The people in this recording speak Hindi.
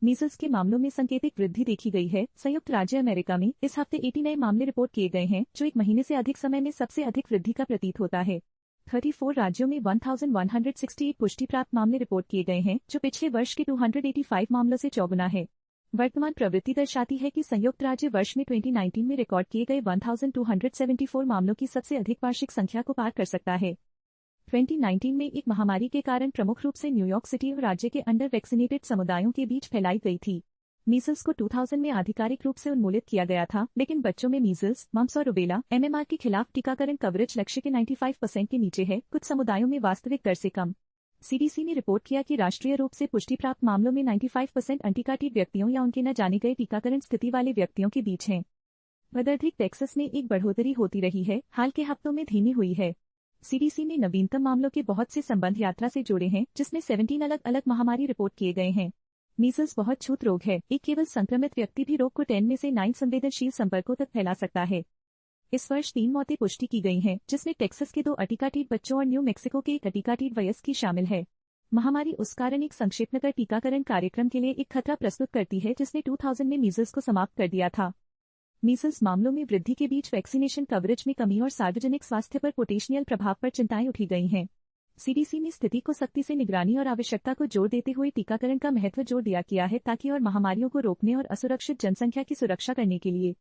मीजल्स के मामलों में संकेतिक वृद्धि देखी गई है। संयुक्त राज्य अमेरिका में इस हफ्ते 80 नए मामले रिपोर्ट किए गए हैं, जो एक महीने से अधिक समय में सबसे अधिक वृद्धि का प्रतीत होता है। 34 राज्यों में 1168 पुष्टि प्राप्त मामले रिपोर्ट किए गए हैं, जो पिछले वर्ष के 285 मामलों से चौगुना है। वर्तमान प्रवृत्ति दर्शाती है कि संयुक्त राज्य वर्ष में 2019 में रिकॉर्ड किए गए 1274 मामलों की सबसे अधिक वार्षिक संख्या को पार कर सकता है। 2019 में एक महामारी के कारण प्रमुख रूप से न्यूयॉर्क सिटी और राज्य के अंडर वैक्सीनेटेड समुदायों के बीच फैलाई गई थी। मीजल्स को 2000 में आधिकारिक रूप से उन्मूलित किया गया था, लेकिन बच्चों में मीजल्स, मम्प्स और रूबेला MMR के खिलाफ टीकाकरण कवरेज लक्ष्य के 95% के नीचे है, कुछ समुदायों में वास्तविक दर से कम। CDC ने रिपोर्ट किया कि राष्ट्रीय रूप से पुष्टि प्राप्त मामलों में 95% अनटीकाकृत व्यक्तियों या उनके न जाने गए टीकाकरण स्थिति वाले व्यक्तियों के बीच हैं। वदर्धिक टेक्सास में एक बढ़ोतरी होती रही है, हाल के हफ्तों में धीमी हुई है। CDC ने नवीनतम मामलों के बहुत से संबंध यात्रा से जोड़े हैं, जिसमें 17 अलग अलग महामारी रिपोर्ट किए गए हैं। मीजल्स बहुत छूत रोग है, एक केवल संक्रमित व्यक्ति भी रोग को 10 में से 9 संवेदनशील संपर्कों तक फैला सकता है। इस वर्ष 3 मौतें पुष्टि की गई हैं, जिसमें टेक्सास के 2 अटीकाकृत बच्चों और न्यू मैक्सिको के 1 अटीकाकृत वयस्क शामिल है। महामारी उस कारण एक संक्षिप्त नगर टीकाकरण कार्यक्रम के लिए एक खतरा प्रस्तुत करती है, जिसने 2000 में मीजल्स को समाप्त कर दिया था। मीजल्स मामलों में वृद्धि के बीच वैक्सीनेशन कवरेज में कमी और सार्वजनिक स्वास्थ्य पर पोटेंशियल प्रभाव पर चिंताएं उठी गई हैं। CDC ने स्थिति को सख्ती से निगरानी और आवश्यकता को जोर देते हुए टीकाकरण का महत्व जोर दिया किया है, ताकि और महामारियों को रोकने और असुरक्षित जनसंख्या की सुरक्षा करने के लिए